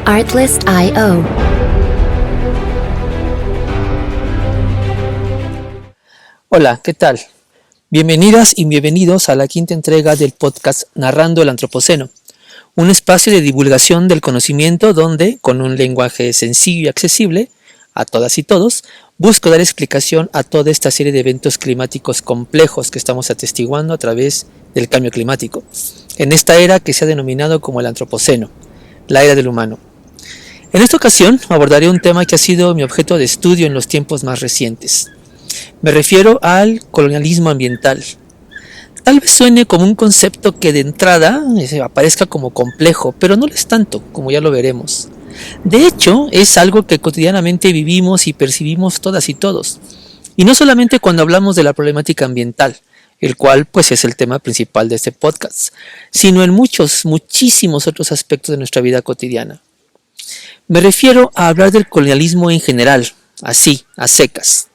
Artlist.io. Hola, ¿qué tal? Bienvenidas y bienvenidos a la quinta entrega del podcast Narrando el Antropoceno, un espacio de divulgación del conocimiento donde, con un lenguaje sencillo y accesible a todas y todos, busco dar explicación a toda esta serie de eventos climáticos complejos que estamos atestiguando a través del cambio climático, en esta era que se ha denominado como el Antropoceno, la era del humano. En esta ocasión abordaré un tema que ha sido mi objeto de estudio en los tiempos más recientes. Me refiero al colonialismo ambiental. Tal vez suene como un concepto que de entrada aparezca como complejo, pero no lo es tanto, como ya lo veremos. De hecho, es algo que cotidianamente vivimos y percibimos todas y todos. Y no solamente cuando hablamos de la problemática ambiental, el cual pues es el tema principal de este podcast, sino en muchísimos otros aspectos de nuestra vida cotidiana. Me refiero a hablar del colonialismo en general, así, a secas.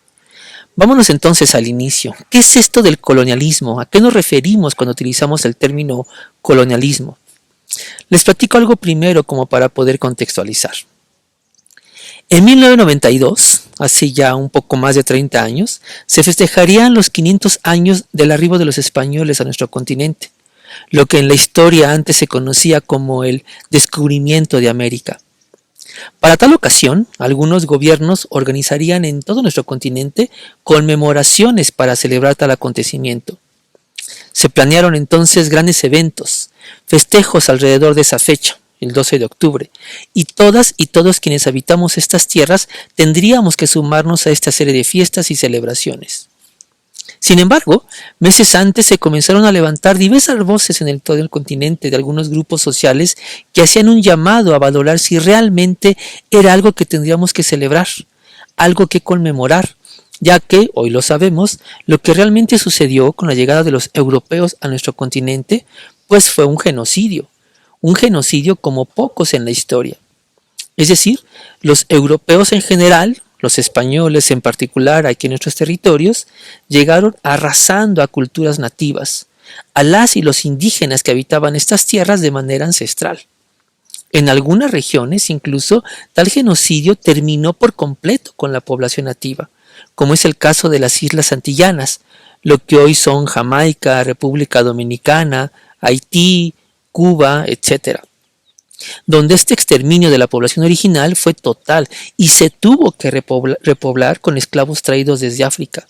Vámonos entonces al inicio. ¿Qué es esto del colonialismo? ¿A qué nos referimos cuando utilizamos el término colonialismo? Les platico algo primero como para poder contextualizar. En 1992, hace ya un poco más de 30 años, se festejarían los 500 años del arribo de los españoles a nuestro continente, lo que en la historia antes se conocía como el descubrimiento de América. Para tal ocasión, algunos gobiernos organizarían en todo nuestro continente conmemoraciones para celebrar tal acontecimiento. Se planearon entonces grandes eventos, festejos alrededor de esa fecha, el 12 de octubre, y todas y todos quienes habitamos estas tierras tendríamos que sumarnos a esta serie de fiestas y celebraciones. Sin embargo, meses antes se comenzaron a levantar diversas voces en todo el continente de algunos grupos sociales que hacían un llamado a valorar si realmente era algo que tendríamos que celebrar, algo que conmemorar, ya que, hoy lo sabemos, lo que realmente sucedió con la llegada de los europeos a nuestro continente, pues fue un genocidio como pocos en la historia. Es decir, los europeos en general, los españoles en particular aquí en nuestros territorios, llegaron arrasando a culturas nativas, a las y los indígenas que habitaban estas tierras de manera ancestral. En algunas regiones incluso tal genocidio terminó por completo con la población nativa, como es el caso de las Islas Antillanas, lo que hoy son Jamaica, República Dominicana, Haití, Cuba, etc., donde este exterminio de la población original fue total y se tuvo que repoblar con esclavos traídos desde África,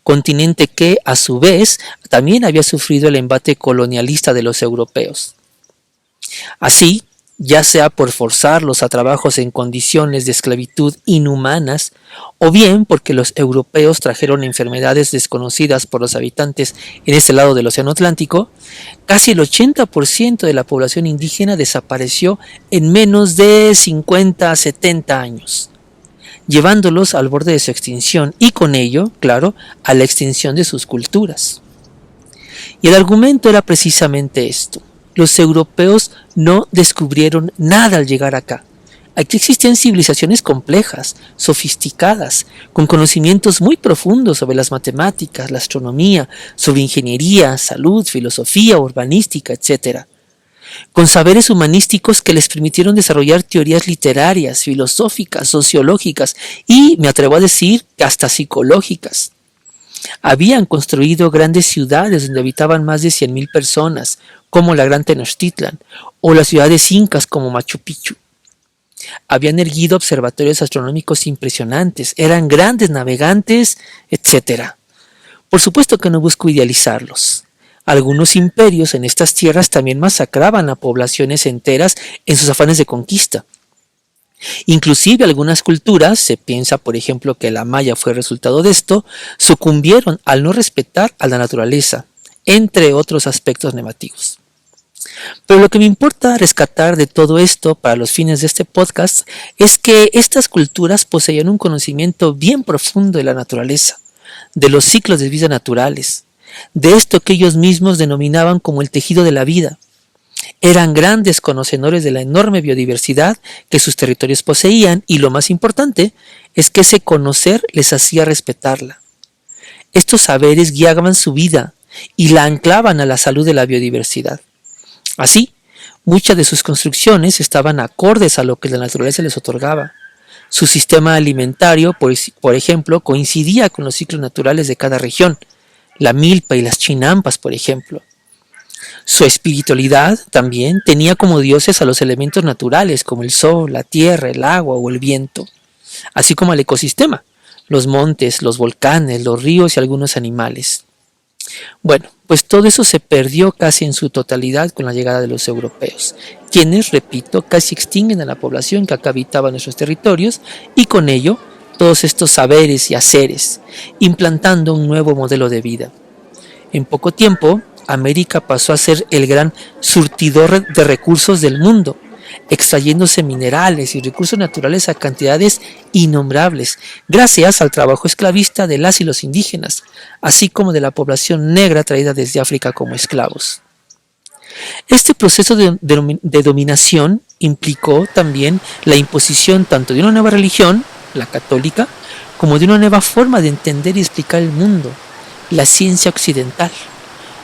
continente que, a su vez, también había sufrido el embate colonialista de los europeos. Así, ya sea por forzarlos a trabajos en condiciones de esclavitud inhumanas, o bien porque los europeos trajeron enfermedades desconocidas por los habitantes en este lado del Océano Atlántico, casi el 80% de la población indígena desapareció en menos de 50 a 70 años, llevándolos al borde de su extinción y con ello, claro, a la extinción de sus culturas. Y el argumento era precisamente esto. Los europeos no descubrieron nada al llegar acá. Aquí existían civilizaciones complejas, sofisticadas, con conocimientos muy profundos sobre las matemáticas, la astronomía, sobre ingeniería, salud, filosofía, urbanística, etc., con saberes humanísticos que les permitieron desarrollar teorías literarias, filosóficas, sociológicas y, me atrevo a decir, que hasta psicológicas. Habían construido grandes ciudades donde habitaban más de 100,000 personas, como la Gran Tenochtitlan, o las ciudades incas como Machu Picchu. Habían erguido observatorios astronómicos impresionantes, eran grandes navegantes, etc. Por supuesto que no busco idealizarlos. Algunos imperios en estas tierras también masacraban a poblaciones enteras en sus afanes de conquista. Inclusive algunas culturas, se piensa por ejemplo que la Maya fue resultado de esto, sucumbieron al no respetar a la naturaleza, entre otros aspectos negativos. Pero lo que me importa rescatar de todo esto para los fines de este podcast es que estas culturas poseían un conocimiento bien profundo de la naturaleza, de los ciclos de vida naturales, de esto que ellos mismos denominaban como el tejido de la vida. Eran grandes conocedores de la enorme biodiversidad que sus territorios poseían y lo más importante es que ese conocer les hacía respetarla. Estos saberes guiaban su vida y la anclaban a la salud de la biodiversidad. Así, muchas de sus construcciones estaban acordes a lo que la naturaleza les otorgaba. Su sistema alimentario, por ejemplo, coincidía con los ciclos naturales de cada región, la milpa y las chinampas, por ejemplo. Su espiritualidad también tenía como dioses a los elementos naturales como el sol, la tierra, el agua o el viento, así como al ecosistema, los montes, los volcanes, los ríos y algunos animales. Bueno, pues todo eso se perdió casi en su totalidad con la llegada de los europeos, quienes, repito, casi extinguen a la población que acá habitaba nuestros territorios y con ello todos estos saberes y haceres, implantando un nuevo modelo de vida. En poco tiempo, América pasó a ser el gran surtidor de recursos del mundo, extrayéndose minerales y recursos naturales a cantidades innombrables, gracias al trabajo esclavista de las y los indígenas, así como de la población negra traída desde África como esclavos. Este proceso de dominación implicó también la imposición tanto de una nueva religión, la católica, como de una nueva forma de entender y explicar el mundo, la ciencia occidental.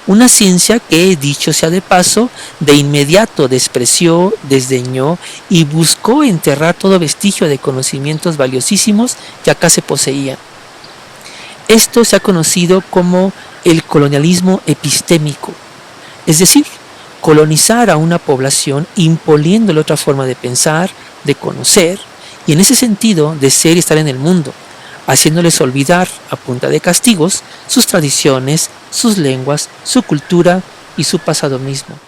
Una ciencia que, dicho sea de paso, de inmediato despreció, desdeñó y buscó enterrar todo vestigio de conocimientos valiosísimos que acá se poseían. Esto se ha conocido como el colonialismo epistémico, es decir, colonizar a una población imponiéndole otra forma de pensar, de conocer y en ese sentido de ser y estar en el mundo, haciéndoles olvidar a punta de castigos sus tradiciones, sus lenguas, su cultura y su pasado mismo.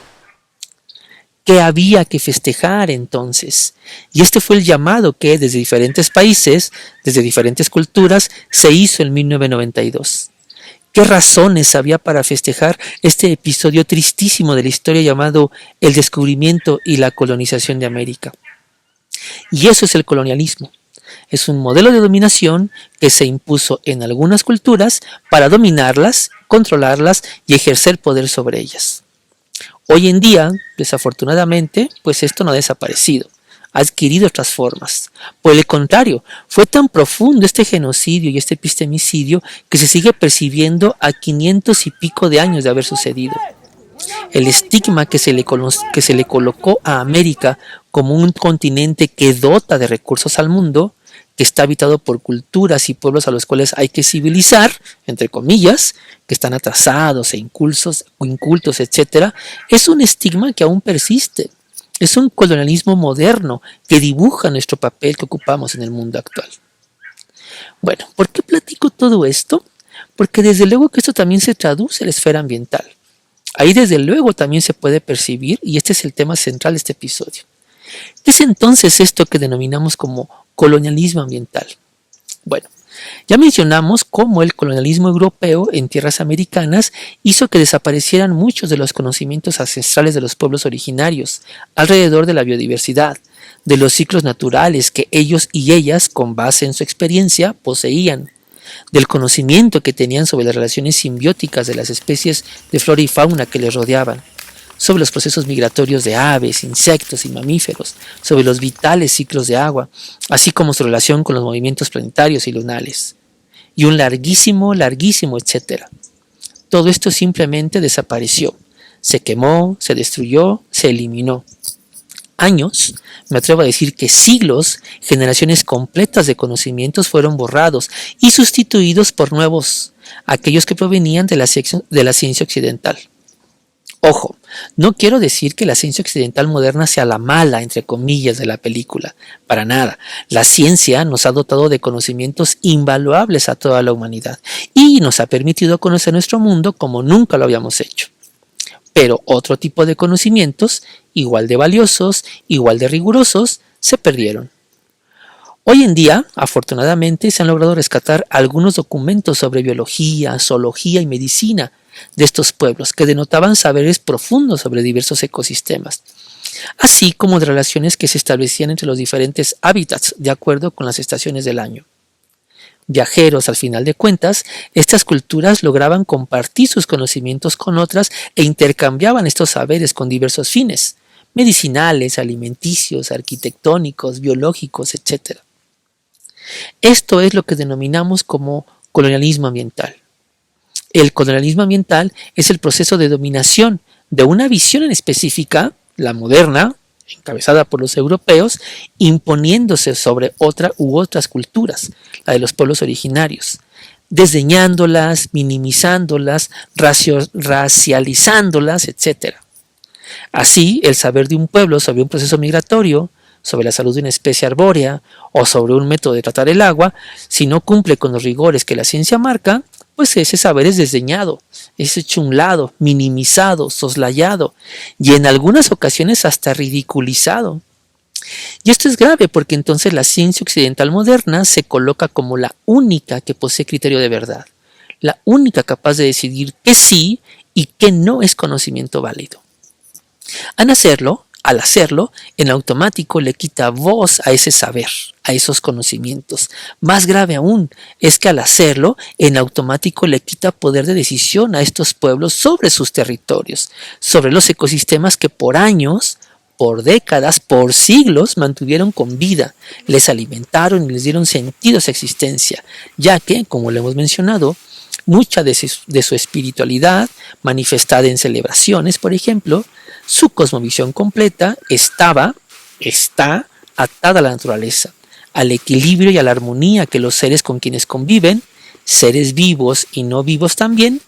¿Qué había que festejar entonces? Y este fue el llamado que desde diferentes países, desde diferentes culturas, se hizo en 1992. ¿Qué razones había para festejar este episodio tristísimo de la historia llamado el descubrimiento y la colonización de América? Y eso es el colonialismo. Es un modelo de dominación que se impuso en algunas culturas para dominarlas, controlarlas y ejercer poder sobre ellas. Hoy en día, desafortunadamente, pues esto no ha desaparecido, ha adquirido otras formas. Por el contrario, fue tan profundo este genocidio y este epistemicidio que se sigue percibiendo a 500 y pico de años de haber sucedido. El estigma que se le colocó a América como un continente que dota de recursos al mundo, que está habitado por culturas y pueblos a los cuales hay que civilizar, entre comillas, que están atrasados e incultos, etc., es un estigma que aún persiste. Es un colonialismo moderno que dibuja nuestro papel que ocupamos en el mundo actual. Bueno, ¿por qué platico todo esto? Porque desde luego que esto también se traduce a la esfera ambiental. Ahí desde luego también se puede percibir, y este es el tema central de este episodio. ¿Qué es entonces esto que denominamos como colonialismo ambiental? Bueno, ya mencionamos cómo el colonialismo europeo en tierras americanas hizo que desaparecieran muchos de los conocimientos ancestrales de los pueblos originarios alrededor de la biodiversidad, de los ciclos naturales que ellos y ellas, con base en su experiencia, poseían, del conocimiento que tenían sobre las relaciones simbióticas de las especies de flora y fauna que les rodeaban, sobre los procesos migratorios de aves, insectos y mamíferos, sobre los vitales ciclos de agua, así como su relación con los movimientos planetarios y lunares, y un larguísimo etcétera. Todo esto simplemente desapareció, se quemó, se destruyó, se eliminó. Años, me atrevo a decir que siglos, generaciones completas de conocimientos fueron borrados y sustituidos por nuevos, aquellos que provenían de la ciencia occidental. Ojo, no quiero decir que la ciencia occidental moderna sea la mala, entre comillas, de la película. Para nada. La ciencia nos ha dotado de conocimientos invaluables a toda la humanidad y nos ha permitido conocer nuestro mundo como nunca lo habíamos hecho. Pero otro tipo de conocimientos, igual de valiosos, igual de rigurosos, se perdieron. Hoy en día, afortunadamente, se han logrado rescatar algunos documentos sobre biología, zoología y medicina de estos pueblos que denotaban saberes profundos sobre diversos ecosistemas, así como de relaciones que se establecían entre los diferentes hábitats de acuerdo con las estaciones del año. Viajeros, al final de cuentas, estas culturas lograban compartir sus conocimientos con otras e intercambiaban estos saberes con diversos fines, medicinales, alimenticios, arquitectónicos, biológicos, etc. Esto es lo que denominamos como colonialismo ambiental. El colonialismo ambiental es el proceso de dominación de una visión en específica, la moderna, encabezada por los europeos, imponiéndose sobre otra u otras culturas, la de los pueblos originarios, desdeñándolas, minimizándolas, racializándolas, etc. Así, el saber de un pueblo sobre un proceso migratorio, sobre la salud de una especie arbórea o sobre un método de tratar el agua, si no cumple con los rigores que la ciencia marca, pues ese saber es desdeñado, es hecho a un lado, minimizado, soslayado y en algunas ocasiones hasta ridiculizado. Y esto es grave porque entonces la ciencia occidental moderna se coloca como la única que posee criterio de verdad, la única capaz de decidir qué sí y qué no es conocimiento válido. Al hacerlo, en automático le quita voz a ese saber, a esos conocimientos. Más grave aún es que al hacerlo, en automático le quita poder de decisión a estos pueblos sobre sus territorios, sobre los ecosistemas que por años, por décadas, por siglos mantuvieron con vida, les alimentaron y les dieron sentido a su existencia, ya que, como lo hemos mencionado, mucha de su espiritualidad, manifestada en celebraciones, por ejemplo, su cosmovisión completa está atada a la naturaleza, al equilibrio y a la armonía que los seres con quienes conviven, seres vivos y no vivos también,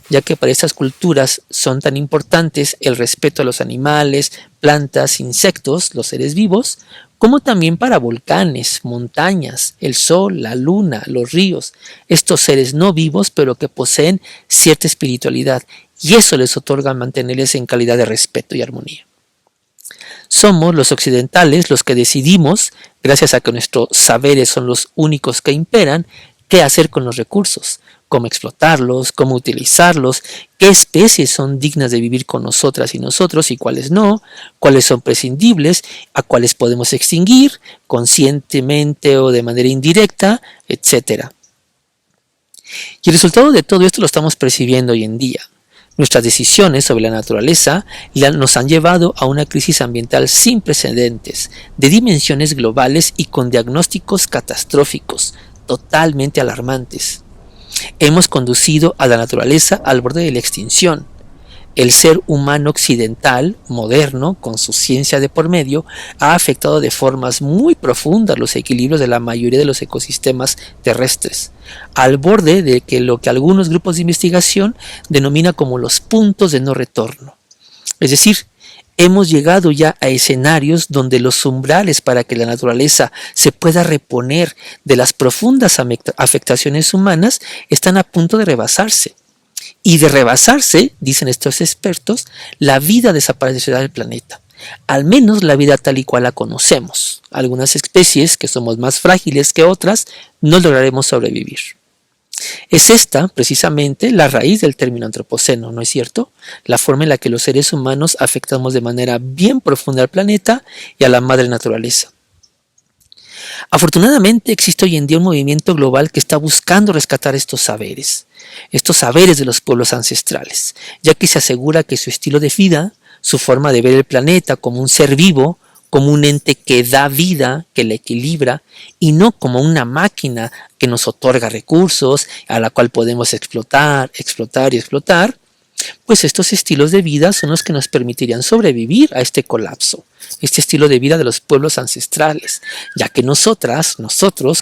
ya que para estas culturas son tan importantes el respeto a los animales, plantas, insectos, los seres vivos, como también para volcanes, montañas, el sol, la luna, los ríos, estos seres no vivos pero que poseen cierta espiritualidad y eso les otorga mantenerles en calidad de respeto y armonía. Somos los occidentales los que decidimos, gracias a que nuestros saberes son los únicos que imperan, qué hacer con los recursos, cómo explotarlos, cómo utilizarlos, qué especies son dignas de vivir con nosotras y nosotros y cuáles no, cuáles son prescindibles, a cuáles podemos extinguir, conscientemente o de manera indirecta, etc. Y el resultado de todo esto lo estamos percibiendo hoy en día. Nuestras decisiones sobre la naturaleza nos han llevado a una crisis ambiental sin precedentes, de dimensiones globales y con diagnósticos catastróficos, totalmente alarmantes. Hemos conducido a la naturaleza al borde de la extinción. El ser humano occidental, moderno, con su ciencia de por medio, ha afectado de formas muy profundas los equilibrios de la mayoría de los ecosistemas terrestres, al borde de que lo que algunos grupos de investigación denominan como los puntos de no retorno. Es decir, hemos llegado ya a escenarios donde los umbrales para que la naturaleza se pueda reponer de las profundas afectaciones humanas están a punto de rebasarse. Y de rebasarse, dicen estos expertos, la vida desaparecerá del planeta. Al menos la vida tal y cual la conocemos. Algunas especies, que somos más frágiles que otras, no lograremos sobrevivir. Es esta, precisamente, la raíz del término antropoceno, ¿no es cierto? La forma en la que los seres humanos afectamos de manera bien profunda al planeta y a la madre naturaleza. Afortunadamente existe hoy en día un movimiento global que está buscando rescatar estos saberes de los pueblos ancestrales, ya que se asegura que su estilo de vida, su forma de ver el planeta como un ser vivo, como un ente que da vida, que la equilibra, y no como una máquina que nos otorga recursos, a la cual podemos explotar, pues estos estilos de vida son los que nos permitirían sobrevivir a este colapso, este estilo de vida de los pueblos ancestrales, ya que nosotros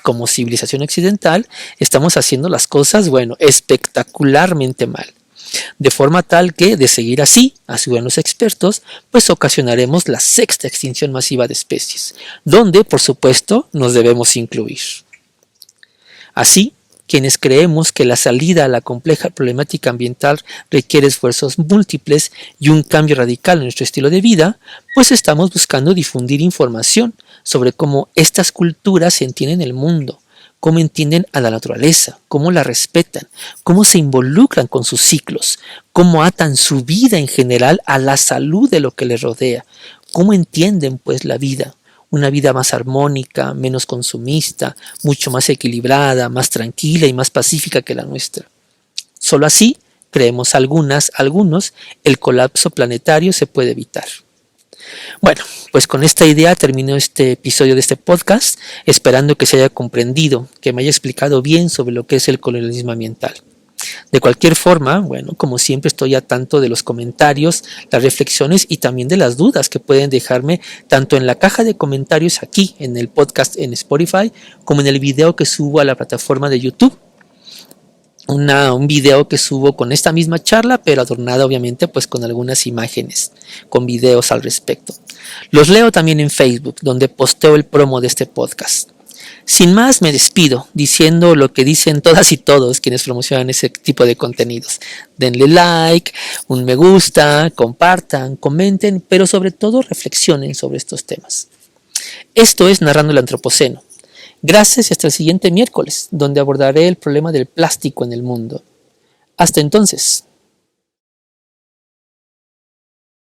como civilización occidental estamos haciendo las cosas, espectacularmente mal. De forma tal que, de seguir así, aseguran los expertos, pues ocasionaremos la sexta extinción masiva de especies, donde, por supuesto, nos debemos incluir. Así, quienes creemos que la salida a la compleja problemática ambiental requiere esfuerzos múltiples y un cambio radical en nuestro estilo de vida, pues estamos buscando difundir información sobre cómo estas culturas entienden el mundo, cómo entienden a la naturaleza, cómo la respetan, cómo se involucran con sus ciclos, cómo atan su vida en general a la salud de lo que les rodea, cómo entienden pues la vida. Una vida más armónica, menos consumista, mucho más equilibrada, más tranquila y más pacífica que la nuestra. Solo así, creemos algunos, el colapso planetario se puede evitar. Bueno, pues con esta idea termino este episodio de este podcast, esperando que se haya comprendido, que me haya explicado bien sobre lo que es el colonialismo ambiental. De cualquier forma, bueno, como siempre estoy a tanto de los comentarios, las reflexiones y también de las dudas que pueden dejarme tanto en la caja de comentarios aquí en el podcast en Spotify como en el video que subo a la plataforma de YouTube. Un video que subo con esta misma charla, pero adornada obviamente pues con algunas imágenes, con videos al respecto. Los leo también en Facebook, donde posteo el promo de este podcast. Sin más, me despido diciendo lo que dicen todas y todos quienes promocionan ese tipo de contenidos. Denle like, un me gusta, compartan, comenten, pero sobre todo reflexionen sobre estos temas. Esto es Narrando el Antropoceno. Gracias y hasta el siguiente miércoles, donde abordaré el problema del plástico en el mundo. Hasta entonces.